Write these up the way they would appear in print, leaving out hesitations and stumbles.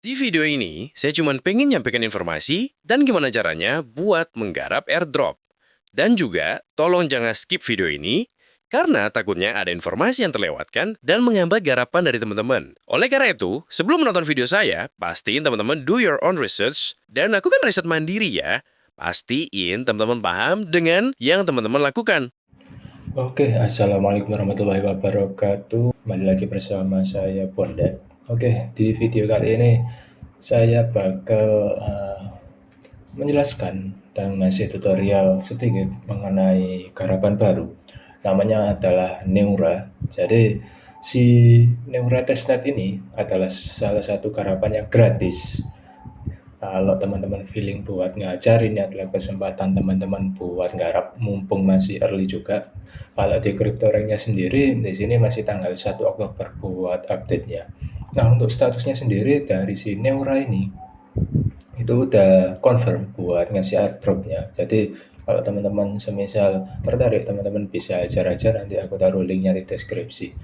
Di video ini, saya cuma pengen nyampaikan informasi dan gimana caranya buat menggarap airdrop. Dan juga, tolong jangan skip video ini, karena takutnya ada informasi yang terlewatkan dan menghambat garapan dari teman-teman. Oleh karena itu, sebelum menonton video saya, pastiin teman-teman do your own research dan lakukan riset mandiri ya. Pastiin teman-teman paham dengan yang teman-teman lakukan. Oke, assalamualaikum warahmatullahi wabarakatuh. Kembali lagi bersama saya Bondan. Oke, di video kali ini saya bakal menjelaskan dan ngasih tutorial sedikit mengenai garapan baru. Namanya adalah Neura. Jadi si Neura Testnet ini adalah salah satu garapan yang gratis. Kalau teman-teman feeling buat ngajar, ini adalah kesempatan teman-teman buat garap mumpung masih early juga. Kalau di CryptoRanknya sendiri, di sini masih tanggal 1 Oktober buat update-nya. Nah, untuk statusnya sendiri dari si Neura ini, itu udah confirm buat ngasih airdrop-nya. Jadi kalau teman-teman semisal tertarik, teman-teman bisa ajar aja, nanti aku taruh linknya di deskripsi.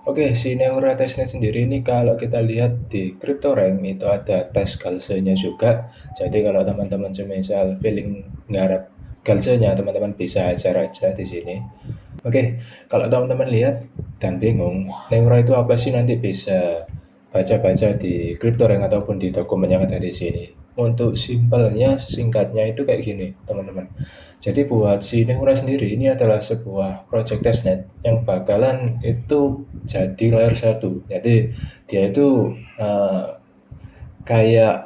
Oke, si Neura testnet sendiri ini kalau kita lihat di CryptoRank itu ada tes galsenya juga. Jadi kalau teman-teman semisal feeling ngarep galsenya, teman-teman bisa ajar aja di sini. Oke, kalau teman-teman lihat dan bingung, Neura itu apa sih, nanti bisa baca-baca di CryptoRank ataupun di dokumen yang ada di sini. Untuk simpelnya, singkatnya itu kayak gini, teman-teman. Jadi buat si Neura sendiri, ini adalah sebuah project testnet yang bakalan itu jadi layer 1. Jadi dia itu kayak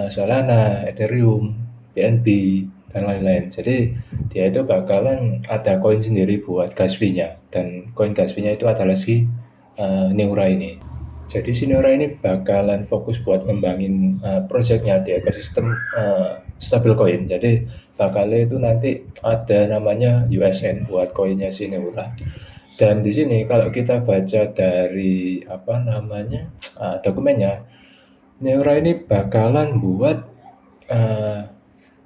Solana, Ethereum, BNB, dan lain-lain. Jadi dia itu bakalan ada koin sendiri buat gas fee-nya, dan koin gas fee-nya itu adalah si Neura ini. Jadi si Neura ini bakalan fokus buat ngembangin projectnya di ekosistem stablecoin. Jadi bakalnya itu nanti ada namanya USN buat koinnya si Neura. Dan di sini kalau kita baca dari apa namanya dokumennya, Neura ini bakalan buat uh,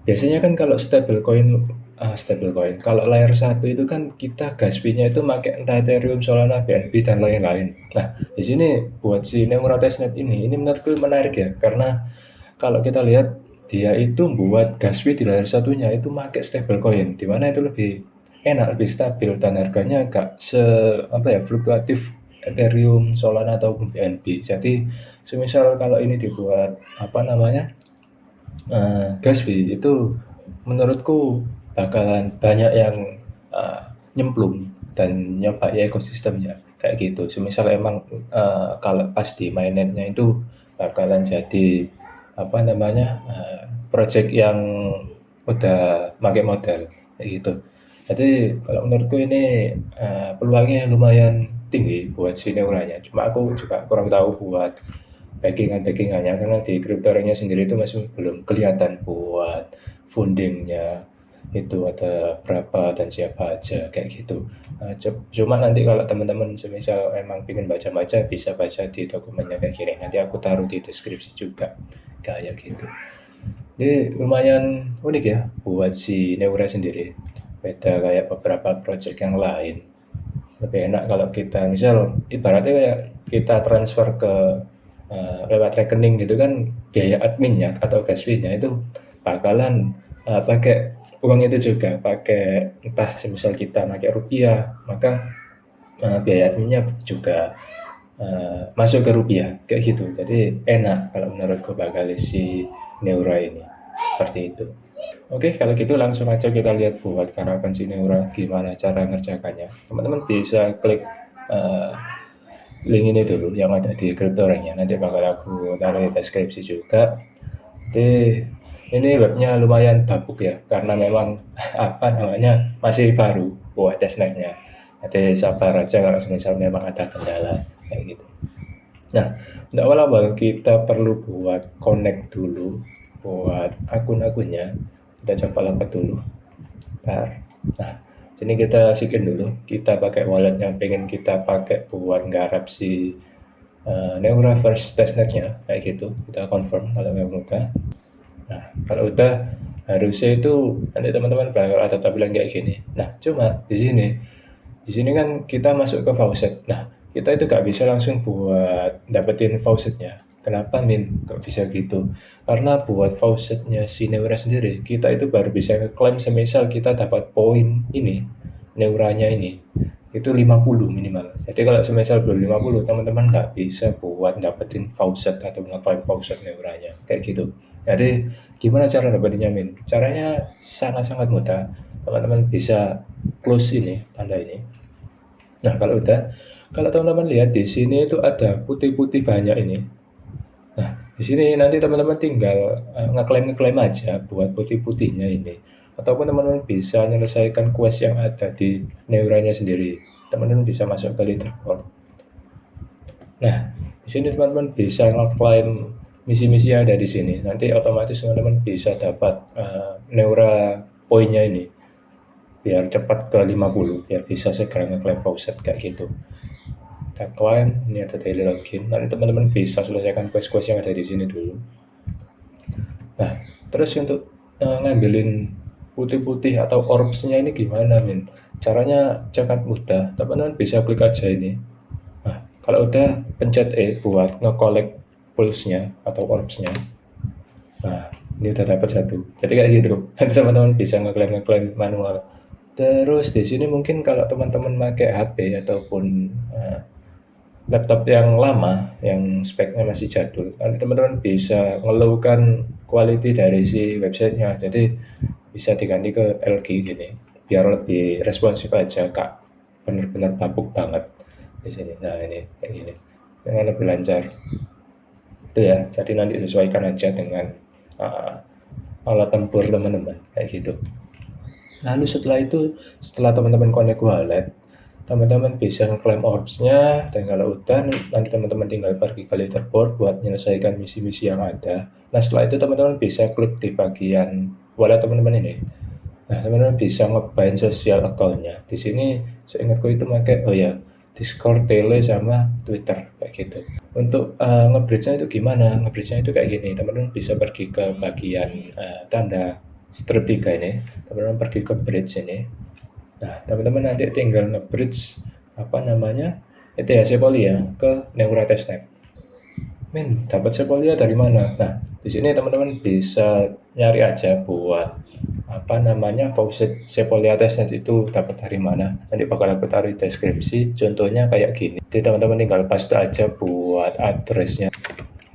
biasanya kan kalau stablecoin kalau layer 1 itu kan kita gas fee-nya itu pakai entah Ethereum, Solana, BNB, dan lain-lain. Nah, di sini buat si Neura testnet ini menurutku menarik ya, karena kalau kita lihat dia itu buat gas fee di layer satunya itu pakai stablecoin, di mana itu lebih enak, lebih stabil, dan harganya agak fluktuatif Ethereum, Solana, ataupun BNB. Jadi semisal kalau ini dibuat apa namanya gas fee itu, menurutku bakalan banyak yang nyemplung dan nyoba ya ekosistemnya kayak gitu. Semisal emang kalau pas di mainnetnya itu bakalan jadi apa namanya project yang udah pakai modal kayak gitu. Jadi kalau menurutku ini peluangnya lumayan tinggi buat si Neuranya. Cuma aku juga kurang tahu buat backingannya, karena di CryptoRanknya sendiri itu masih belum kelihatan buat fundingnya itu ada berapa dan siapa aja kayak gitu. Cuma nanti kalau teman-teman semisal emang pengen baca-baca, bisa baca di dokumennya kayak gini, nanti aku taruh di deskripsi juga kayak gitu. Ini lumayan unik ya buat si Neura sendiri, beda kayak beberapa project yang lain. Lebih enak kalau kita misal ibaratnya kayak kita transfer ke lewat rekening gitu kan, biaya adminnya atau gas fee-nya itu bakalan pakai uang itu juga, pakai entah semisal kita pakai rupiah, maka biaya adminnya juga masuk ke rupiah kayak gitu. Jadi enak kalau menurutku bakal si Neura ini seperti itu. Oke, kalau gitu langsung aja kita lihat buat garapan si Neura gimana cara ngerjakannya. Teman-teman bisa klik uh, link ini dulu yang ada di CryptoRanknya, nanti bakal aku taruh di deskripsi juga. Jadi ini webnya lumayan bapuk ya, karena memang apa namanya masih baru buat testnetnya. Jadi sabar aja kalau misal memang ada kendala kayak gitu. Nah, untuk awal-awal kita perlu buat connect dulu buat akun-akunnya. Kita coba login dulu. Bentar. Nah, sini kita sign dulu. Kita pakai wallet yang pengen kita pakai buat nggarap si Neura first testnetnya kayak gitu. Kita confirm kalau memang udah. Nah, kalau udah harusnya itu nanti teman-teman bakal ada tampilan kayak gini. Nah, cuma di sini kan kita masuk ke faucet. Nah, kita itu gak bisa langsung buat dapetin faucetnya. Kenapa Min? Kok bisa gitu? Karena buat faucetnya si Neura sendiri, kita itu baru bisa ngeklaim semisal kita dapat poin ini, Neuranya ini, itu 50 minimal. Jadi kalau semisal belum 50, teman-teman nggak bisa buat dapetin faucet atau ngeklaim faucet Neuranya. Kayak gitu. Jadi gimana cara dapetinnya Min? Caranya sangat-sangat mudah. Teman-teman bisa close ini, tanda ini. Nah kalau teman-teman lihat di sini itu ada putih-putih banyak ini. Nah, di sini nanti teman-teman tinggal ngeklaim-ngeklaim aja buat putih-putihnya ini. Ataupun teman-teman bisa menyelesaikan quest yang ada di Neuranya sendiri. Teman-teman bisa masuk ke leaderboard. Nah, di sini teman-teman bisa ngeklaim misi-misi yang ada di sini. Nanti otomatis teman-teman bisa dapat Neura poinnya ini. Biar cepat ke 50, biar bisa segera ngeklaim faucet kayak gitu. Kita klaim, ini ada daily login. Nanti teman-teman bisa selesaikan quest-quest yang ada di sini dulu. Nah, terus untuk ngambilin putih-putih atau orbs-nya ini gimana, Min? Caranya sangat mudah. Teman-teman bisa klik aja ini. Nah, kalau udah pencet E buat nge-collect pulse-nya atau orbs-nya. Nah, ini udah dapat satu. Jadi kayak gitu. Nanti teman-teman bisa ngeklaim manual. Terus di sini mungkin kalau teman-teman pakai HP ataupun laptop yang lama, yang speknya masih jadul, nanti teman-teman bisa ngeluhkan quality dari si websitenya. Jadi bisa diganti ke LG gini, biar lebih responsif aja kak. Bener-bener bapuk banget di sini. Nah ini kayak gini, dengan lebih lancar. Itu ya. Jadi nanti sesuaikan aja dengan alat tempur teman-teman kayak gitu. Lalu setelah teman-teman connect wallet, teman-teman bisa ngeklaim orbs-nya, dan kalau udah nanti teman-teman tinggal pergi ke leaderboard buat menyelesaikan misi-misi yang ada. Nah setelah itu teman-teman bisa klik di bagian wallet teman-teman ini. Nah teman-teman bisa ngebind sosial account-nya. Di sini seingatku itu pakai Discord, Tele, sama Twitter kayak gitu. Untuk nge-bridge-nya itu gimana? Nge-bridge-nya itu kayak gini. Teman-teman bisa pergi ke bagian tanda strip 3 ini. Teman-teman pergi ke bridge ini. Nah, teman-teman nanti tinggal nge-bridge ETH Sepolia ke Neura Testnet. Min, dapat Sepolia dari mana? Nah, di sini teman-teman bisa nyari aja buat faucet Sepolia Testnet itu dapat dari mana. Nanti bakal aku taruh di deskripsi. Contohnya kayak gini. Jadi teman-teman tinggal paste aja buat addressnya.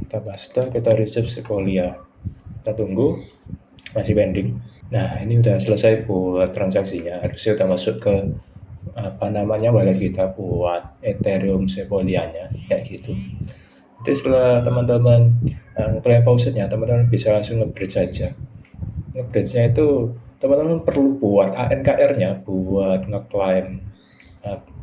Kita paste, kita receive Sepolia. Kita tunggu, masih pending. Nah, ini udah selesai buat transaksinya. Harusnya udah masuk ke wallet kita buat Ethereum Sepolia-nya kayak gitu. Jadi setelah teman-teman ngeklaim faucetnya, teman-teman bisa langsung nge-bridge saja. Nge-bridge-nya itu teman-teman perlu buat ANKR-nya buat ngeklaim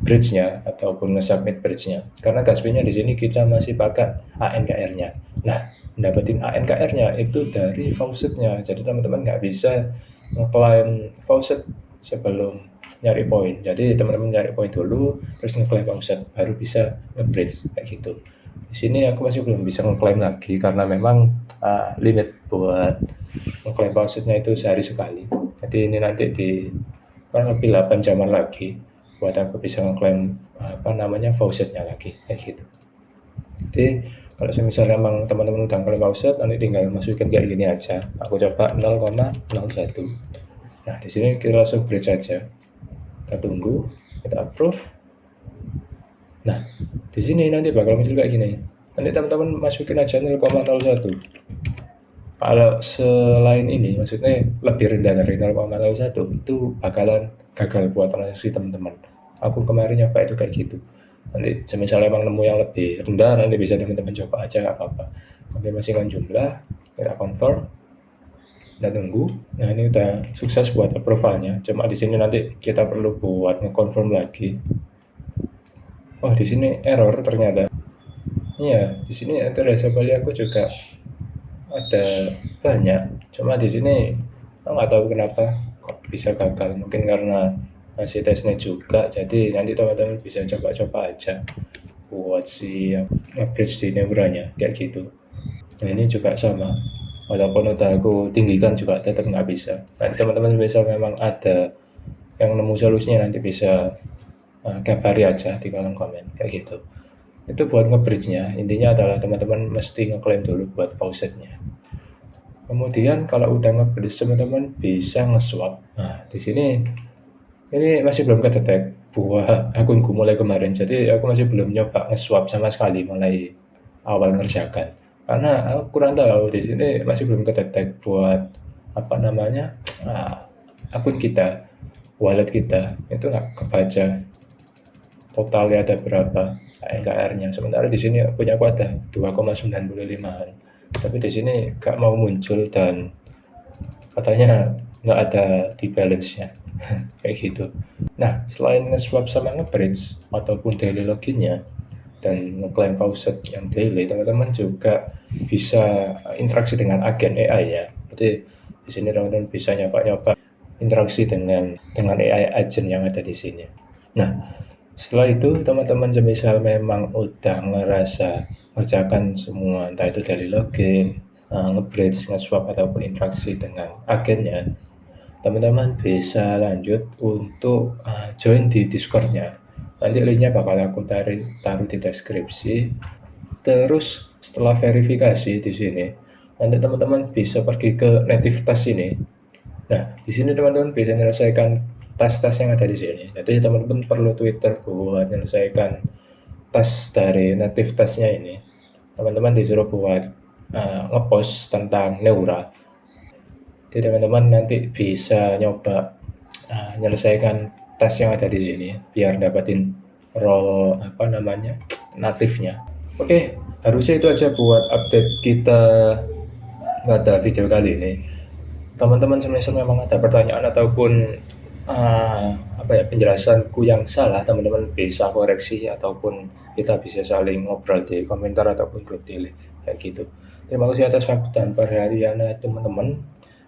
bridge-nya ataupun nge-submit bridge-nya. Karena gas fee-nya di sini kita masih pakai ANKR-nya. Nah, dapetin ANKR-nya itu dari faucetnya. Jadi teman-teman nggak bisa ngeklaim faucet sebelum nyari poin. Jadi teman-teman nyari poin dulu, terus ngeklaim faucet, baru bisa nge-bridge kayak gitu. Di sini aku masih belum bisa ngeklaim lagi karena memang limit buat ngeklaim faucetnya itu sehari sekali. Jadi ini nanti di kurang lebih 8 jaman lagi buat aku bisa ngeklaim faucetnya lagi kayak gitu. Jadi kalau misalnya emang teman-teman udah ngeklaim faucet, nanti tinggal masukin kayak gini aja. Aku coba 0,01. Nah di sini kita langsung bridge aja. Kita tunggu, kita approve. Nah di sini nanti bakal muncul kayak gini. Nanti teman-teman masukin aja 0,01. Kalau selain ini, maksudnya lebih rendah dari 0,01, itu bakalan gagal buat transaksi teman-teman. Aku kemarin nyoba itu kayak gitu. Nanti misalnya emang nemu yang lebih rendah, nanti bisa teman-teman coba aja, nggak apa-apa. Oke, masihkan jumlah, kita confirm, kita tunggu. Nah ini udah sukses buat approval-nya. Cuma di sini nanti kita perlu buat nge-confirm lagi. Oh di sini error ternyata. Iya, di sini ETH Sepolia aku juga ada banyak. Cuma di sini nggak tahu kenapa kok bisa gagal. Mungkin karena masih testnet juga. Jadi nanti teman-teman bisa coba-coba aja buat si bridge di Neuranya kayak gitu. Nah ini juga sama. Walaupun udah aku tinggikan juga tetap nggak bisa. Nanti teman-teman bisa memang ada yang nemu solusinya, nanti bisa kabari aja di kolom komen kayak gitu. Itu buat nge-bridge-nya, intinya adalah teman-teman mesti ngeklaim dulu buat faucetnya. Kemudian kalau udah nge-bridge, teman-teman bisa nge-swap. Nah, di sini ini masih belum kedetek buat akunku mulai kemarin, jadi aku masih belum nyoba nge-swap sama sekali mulai awal ngerjakan. Karena aku kurang tahu di sini masih belum kedetek buat apa namanya akun kita, wallet kita itu nggak kebaca totalnya ada berapa NKR-nya. Sementara di sini punya aku ada 2,95an. Tapi di sini nggak mau muncul dan katanya nggak ada di balance-nya. Kayak gitu. Nah, selain nge-swap sama nge-bridge ataupun daily login-nya dan ngeklaim faucet yang daily, teman-teman juga bisa interaksi dengan agen AI ya. Jadi di sini teman-teman bisa nyoba-nyoba interaksi dengan AI agent yang ada di sini. Nah, setelah itu teman-teman semisal memang udah ngerasa ngerjakan semua, entah itu dari login, nge-bridge, nge-swap ataupun interaksi dengan agennya, teman-teman bisa lanjut untuk join di Discord-nya. Nanti linknya bakal aku taruh di deskripsi. Terus setelah verifikasi di sini, nanti teman-teman bisa pergi ke native task ini. Nah, di sini teman-teman bisa menyelesaikan tas-tas yang ada di sini. Jadi teman-teman perlu Twitter buat menyelesaikan tas dari native task-nya ini. Teman-teman disuruh buat ngepost tentang Neura. Jadi teman-teman nanti bisa nyoba menyelesaikan tas yang ada di sini biar dapatin role apa namanya natifnya. Oke, harusnya itu aja buat update kita pada video kali ini. Teman-teman semisal memang ada pertanyaan ataupun apa ya penjelasanku yang salah, teman-teman bisa koreksi ataupun kita bisa saling ngobrol di komentar ataupun grup delay kayak gitu. Terima kasih atas waktu dan perhatiannya teman-teman.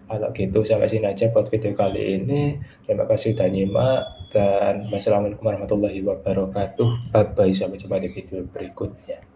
Kalau gitu sampai sini aja buat video kali ini. Terima kasih dan nyimak dan wassalamualaikum warahmatullahi wabarakatuh. Bye bye, sampai jumpa di video berikutnya.